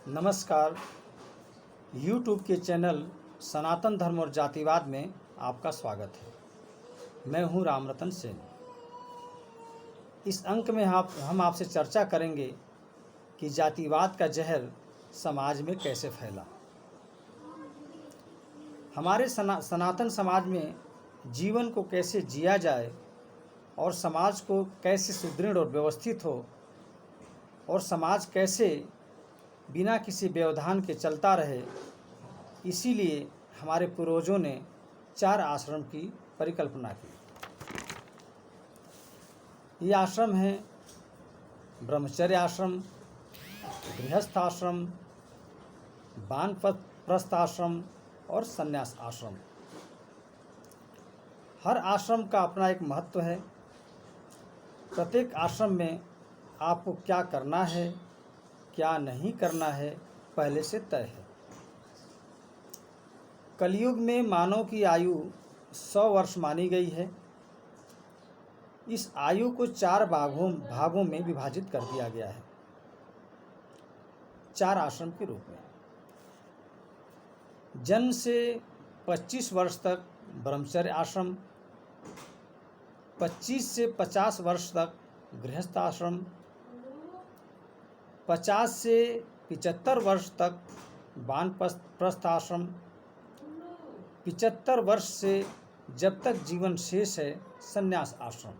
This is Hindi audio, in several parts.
नमस्कार। YouTube के चैनल सनातन धर्म और जातिवाद में आपका स्वागत है। मैं हूं रामरतन सेन। इस अंक में हम आपसे चर्चा करेंगे कि जातिवाद का जहर समाज में कैसे फैला। हमारे सनातन समाज में जीवन को कैसे जिया जाए और समाज को कैसे सुदृढ़ और व्यवस्थित हो और समाज कैसे बिना किसी व्यवधान के चलता रहे, इसीलिए हमारे पूर्वजों ने 4 आश्रम की परिकल्पना की। ये आश्रम हैं ब्रह्मचर्य आश्रम, गृहस्थ आश्रम, वानप्रस्थ आश्रम और संन्यास आश्रम। हर आश्रम का अपना एक महत्व है। प्रत्येक आश्रम में आपको क्या करना है, क्या नहीं करना है, पहले से तय है। कलयुग में मानव की आयु 100 वर्ष मानी गई है। इस आयु को 4 भागों में विभाजित कर दिया गया है 4 आश्रम के रूप में। जन्म से 25 वर्ष तक ब्रह्मचर्य आश्रम, 25 से 50 वर्ष तक गृहस्थ आश्रम, 50 से 75 वर्ष तक वानप्रस्थ आश्रम, 75 वर्ष से जब तक जीवन शेष है संन्यास आश्रम।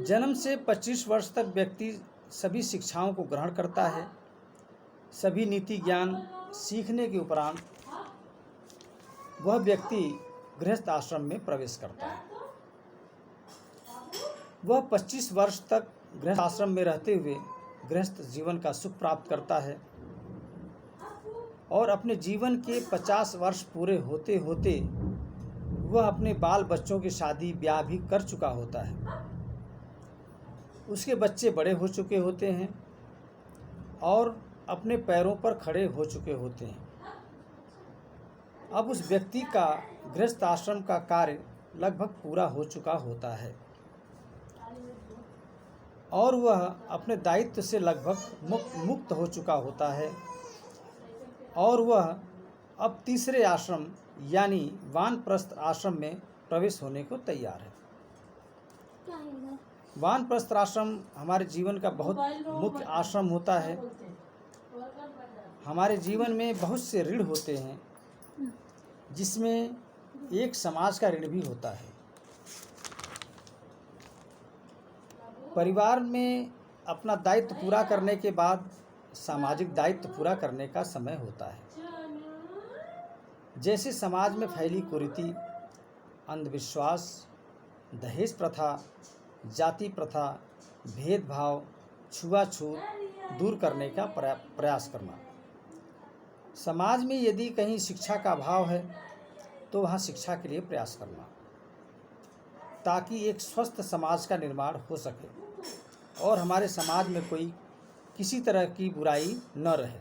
जन्म से 25 वर्ष तक व्यक्ति सभी शिक्षाओं को ग्रहण करता है। सभी नीति ज्ञान सीखने के उपरांत वह व्यक्ति गृहस्थ आश्रम में प्रवेश करता है। वह 25 वर्ष तक गृहस्थ आश्रम में रहते हुए गृहस्थ जीवन का सुख प्राप्त करता है और अपने जीवन के 50 वर्ष पूरे होते होते वह अपने बाल बच्चों की शादी ब्याह भी कर चुका होता है। उसके बच्चे बड़े हो चुके होते हैं और अपने पैरों पर खड़े हो चुके होते हैं। अब उस व्यक्ति का गृहस्थ आश्रम का कार्य लगभग पूरा हो चुका होता है और वह अपने दायित्व से लगभग मुक्त हो चुका होता है और वह अब तीसरे आश्रम यानी वानप्रस्थ आश्रम में प्रवेश होने को तैयार है। वानप्रस्थ आश्रम हमारे जीवन का बहुत मुख्य आश्रम होता है। हमारे जीवन में बहुत से ऋण होते हैं, जिसमें एक समाज का ऋण भी होता है। परिवार में अपना दायित्व पूरा करने के बाद सामाजिक दायित्व पूरा करने का समय होता है। जैसे समाज में फैली कुरीति, अंधविश्वास, दहेज प्रथा, जाति प्रथा, भेदभाव, छुआछूत दूर करने का प्रयास करना। समाज में यदि कहीं शिक्षा का अभाव है तो वहाँ शिक्षा के लिए प्रयास करना, ताकि एक स्वस्थ समाज का निर्माण हो सके और हमारे समाज में कोई किसी तरह की बुराई न रहे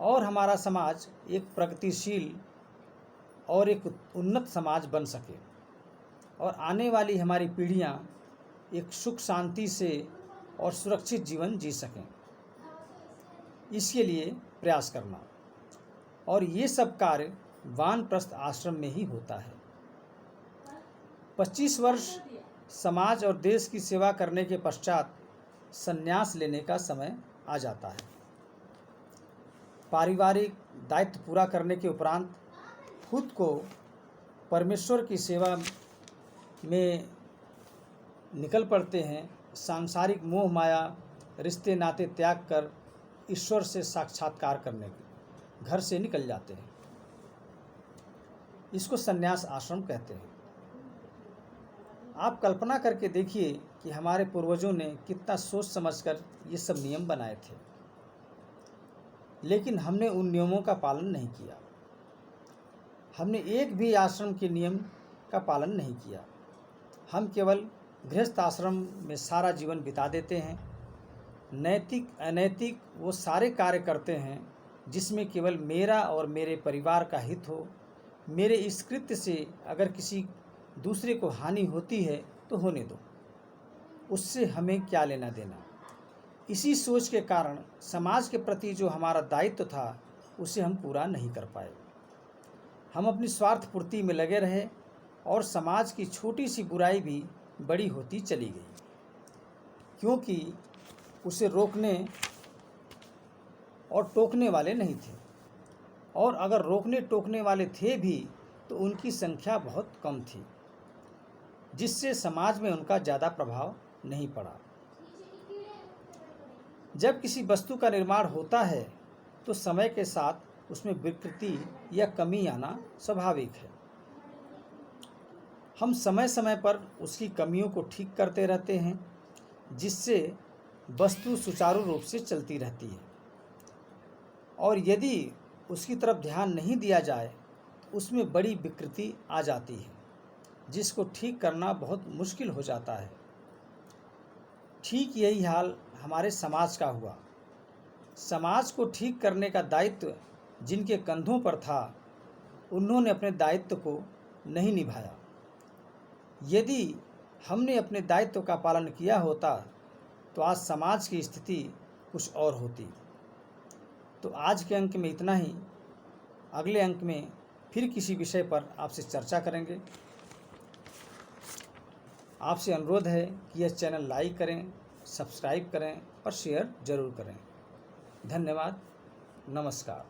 और हमारा समाज एक प्रगतिशील और एक उन्नत समाज बन सके और आने वाली हमारी पीढ़ियां एक सुख शांति से और सुरक्षित जीवन जी सकें। इसके लिए प्रयास करना, और ये सब कार्य वानप्रस्थ आश्रम में ही होता है। 25 वर्ष समाज और देश की सेवा करने के पश्चात संन्यास लेने का समय आ जाता है। पारिवारिक दायित्व पूरा करने के उपरांत खुद को परमेश्वर की सेवा में निकल पड़ते हैं। सांसारिक मोह माया रिश्ते नाते त्याग कर ईश्वर से साक्षात्कार करने के घर से निकल जाते हैं। इसको संन्यास आश्रम कहते हैं। आप कल्पना करके देखिए कि हमारे पूर्वजों ने कितना सोच समझकर ये सब नियम बनाए थे, लेकिन हमने उन नियमों का पालन नहीं किया। हमने एक भी आश्रम के नियम का पालन नहीं किया। हम केवल गृहस्थ आश्रम में सारा जीवन बिता देते हैं। नैतिक अनैतिक वो सारे कार्य करते हैं जिसमें केवल मेरा और मेरे परिवार का हित हो। मेरे इस कृत्य से अगर किसी दूसरे को हानि होती है तो होने दो, उससे हमें क्या लेना देना। इसी सोच के कारण समाज के प्रति जो हमारा दायित्व था उसे हम पूरा नहीं कर पाए। हम अपनी स्वार्थ पूर्ति में लगे रहे और समाज की छोटी सी बुराई भी बड़ी होती चली गई, क्योंकि उसे रोकने और टोकने वाले नहीं थे, और अगर रोकने टोकने वाले थे भी तो उनकी संख्या बहुत कम थी, जिससे समाज में उनका ज़्यादा प्रभाव नहीं पड़ा। जब किसी वस्तु का निर्माण होता है तो समय के साथ उसमें विकृति या कमी आना स्वाभाविक है। हम समय समय पर उसकी कमियों को ठीक करते रहते हैं, जिससे वस्तु सुचारू रूप से चलती रहती है। और यदि उसकी तरफ ध्यान नहीं दिया जाए तो उसमें बड़ी विकृति आ जाती है, जिसको ठीक करना बहुत मुश्किल हो जाता है। ठीक यही हाल हमारे समाज का हुआ। समाज को ठीक करने का दायित्व जिनके कंधों पर था, उन्होंने अपने दायित्व को नहीं निभाया। यदि हमने अपने दायित्व का पालन किया होता तो आज समाज की स्थिति कुछ और होती। तो आज के अंक में इतना ही। अगले अंक में फिर किसी विषय पर आपसे चर्चा करेंगे। आपसे अनुरोध है कि यह चैनल लाइक करें, सब्सक्राइब करें और शेयर ज़रूर करें। धन्यवाद। नमस्कार।